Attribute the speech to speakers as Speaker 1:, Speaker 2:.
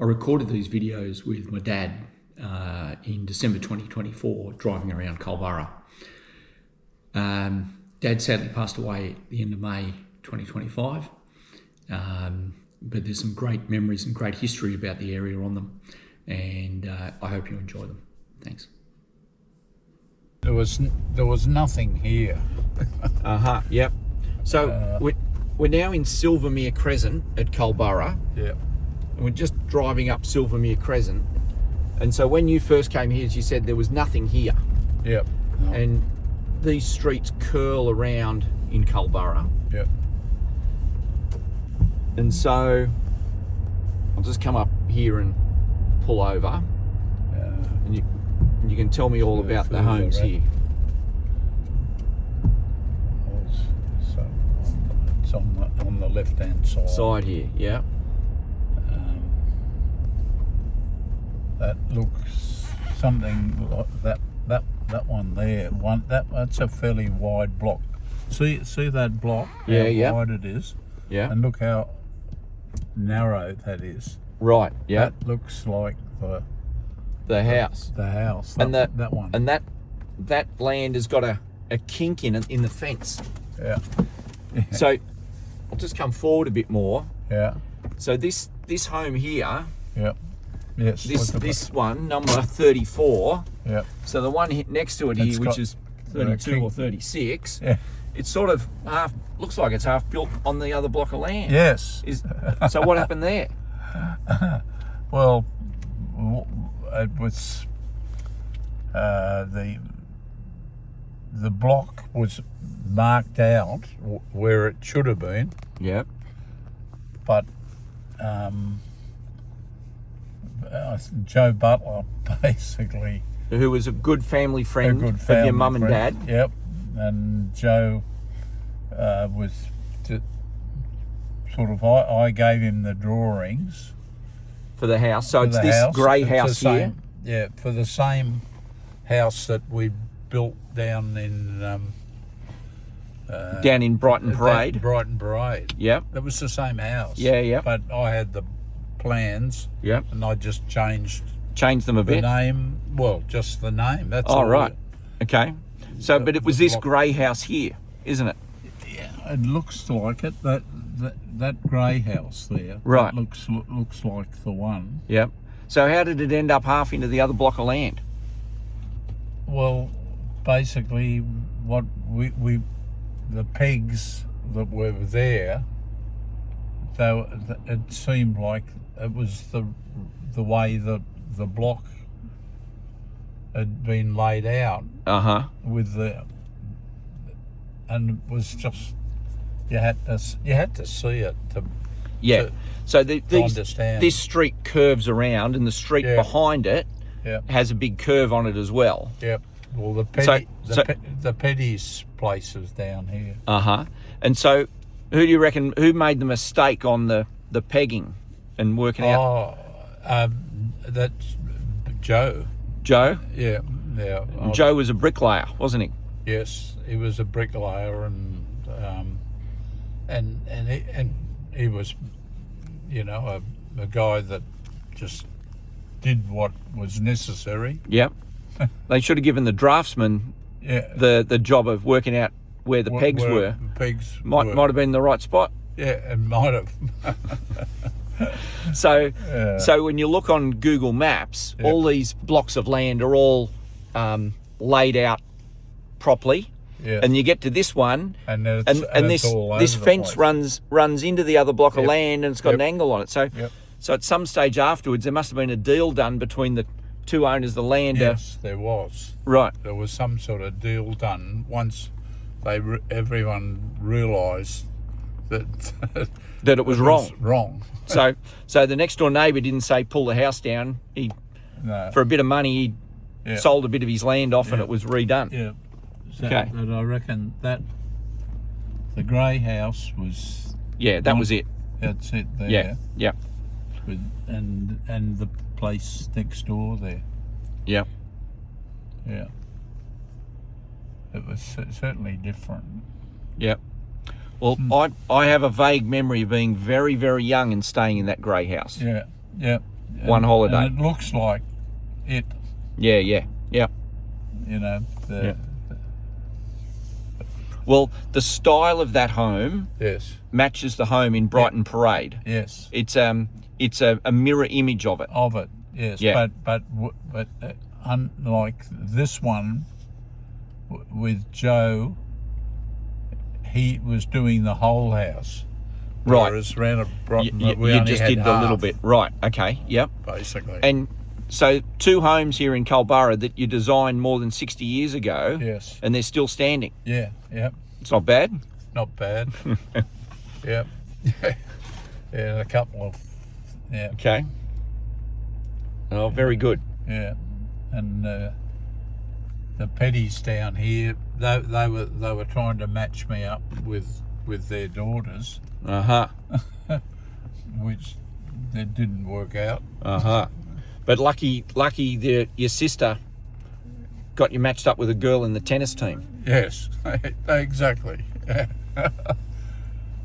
Speaker 1: I recorded these videos with my dad in December 2024, driving around Culburra. Dad sadly passed away at the end of May 2025, but there's some great memories and great history about the area on them, and I hope you enjoy them. Thanks.
Speaker 2: There was nothing here.
Speaker 1: Yep. So we're now in Silvermere Crescent at Culburra.
Speaker 2: Yeah.
Speaker 1: And we're just driving up Silvermere Crescent. And so when you first came here, as you said, there was nothing here.
Speaker 2: Yep.
Speaker 1: And these streets curl around in Culburra.
Speaker 2: Yep.
Speaker 1: And so I'll just come up here and pull over. And you can tell me all about the homes here.
Speaker 2: So it's on the left-hand side.
Speaker 1: Here, yeah.
Speaker 2: That looks something like that one there. That's a fairly wide block. See that block?
Speaker 1: Yeah,
Speaker 2: how wide it is.
Speaker 1: Yeah.
Speaker 2: And look how narrow that is.
Speaker 1: Right. Yeah.
Speaker 2: That looks like
Speaker 1: the house.
Speaker 2: The house.
Speaker 1: And
Speaker 2: that one.
Speaker 1: And that land has got a kink in it in the fence.
Speaker 2: Yeah.
Speaker 1: So I'll just come forward a bit more.
Speaker 2: Yeah.
Speaker 1: So this home here.
Speaker 2: Yeah. Yes.
Speaker 1: This one, number 34.
Speaker 2: Yeah.
Speaker 1: So the one next to it here, which is 32 or 36.
Speaker 2: Yeah.
Speaker 1: It's sort of looks like it's half built on the other block of land.
Speaker 2: Yes.
Speaker 1: So what happened there?
Speaker 2: Well, it was the block was marked out where it should have been.
Speaker 1: Yep.
Speaker 2: But Joe Butler basically,
Speaker 1: who was a good family friend of your mum and dad.
Speaker 2: Yep. And Joe was I gave him the drawings
Speaker 1: for the house. So it's this grey house here.
Speaker 2: Yeah, for the same house that we built down in
Speaker 1: Brighton Parade.
Speaker 2: Brighton Parade.
Speaker 1: Yep.
Speaker 2: It was the same house.
Speaker 1: Yeah, yeah.
Speaker 2: But I had the plans.
Speaker 1: Yep.
Speaker 2: And I just changed
Speaker 1: them a bit.
Speaker 2: The name. Well, just the name. That's
Speaker 1: all
Speaker 2: all.
Speaker 1: Right. Okay. So, but it was this grey house here, isn't it?
Speaker 2: Yeah, it looks like it. That grey house there.
Speaker 1: Right.
Speaker 2: Looks like the one.
Speaker 1: Yep. So how did it end up half into the other block of land?
Speaker 2: Well, basically, what the pegs that were there, it seemed like it was the way that the block had been laid out. With and it was just you had to see it to.
Speaker 1: Yeah. So
Speaker 2: understand.
Speaker 1: This street curves around, and the street behind it has a big curve on it as well.
Speaker 2: Yep. Well, the Petty's place is down here.
Speaker 1: And so, who do you reckon who made the mistake on the pegging and working out?
Speaker 2: That's Joe.
Speaker 1: Joe?
Speaker 2: Yeah. Yeah.
Speaker 1: Joe was a bricklayer, wasn't he?
Speaker 2: Yes, he was a bricklayer, and he was, a guy that just did what was necessary.
Speaker 1: Yep. They should have given the draftsman the job of working out where the pegs were.
Speaker 2: The pegs
Speaker 1: might have been the right spot.
Speaker 2: Yeah, it might have.
Speaker 1: So when you look on Google Maps, all these blocks of land are all laid out properly. Yeah. And you get to this one, and this fence runs into the other block of land, and it's got an angle on it. So at some stage afterwards, there must have been a deal done between the two owners of the land.
Speaker 2: Yes, there was.
Speaker 1: Right.
Speaker 2: There was some sort of deal done once everyone realised that
Speaker 1: it was wrong.
Speaker 2: Wrong.
Speaker 1: So the next door neighbour didn't say pull the house down. For a bit of money, he sold a bit of his land off, and it was redone.
Speaker 2: Yeah. Okay. But I reckon that the grey house was.
Speaker 1: Yeah, that was it.
Speaker 2: That's it there.
Speaker 1: Yeah. Yeah.
Speaker 2: And the place next door there.
Speaker 1: Yeah.
Speaker 2: Yeah. It was certainly different.
Speaker 1: Yeah. Well, I have a vague memory of being very, very young and staying in that grey house.
Speaker 2: Yeah. Yeah.
Speaker 1: one holiday.
Speaker 2: And it looks like it.
Speaker 1: Yeah, yeah, yeah.
Speaker 2: You know.
Speaker 1: Well, the style of that home
Speaker 2: Yes.
Speaker 1: matches the home in Brighton Parade.
Speaker 2: Yes.
Speaker 1: It's a mirror image of it.
Speaker 2: Of it. Yes.
Speaker 1: Yeah.
Speaker 2: But unlike this one with Joe, he was doing the whole house.
Speaker 1: Right.
Speaker 2: Whereas round at Brighton,
Speaker 1: You
Speaker 2: we only
Speaker 1: just
Speaker 2: had
Speaker 1: did the little
Speaker 2: half,
Speaker 1: bit. Right, okay, yep.
Speaker 2: basically.
Speaker 1: And so 2 homes here in Culburra that you designed more than 60 years ago.
Speaker 2: Yes.
Speaker 1: And they're still standing.
Speaker 2: Yeah. Yep.
Speaker 1: It's not bad.
Speaker 2: Not bad. Yep. Yeah. A couple of. Yeah.
Speaker 1: Okay. Oh, very good.
Speaker 2: Yeah. And the Petties down here, they were trying to match me up with their daughters, which they didn't work out.
Speaker 1: But lucky your sister got you matched up with a girl in the tennis team.
Speaker 2: Yes, exactly.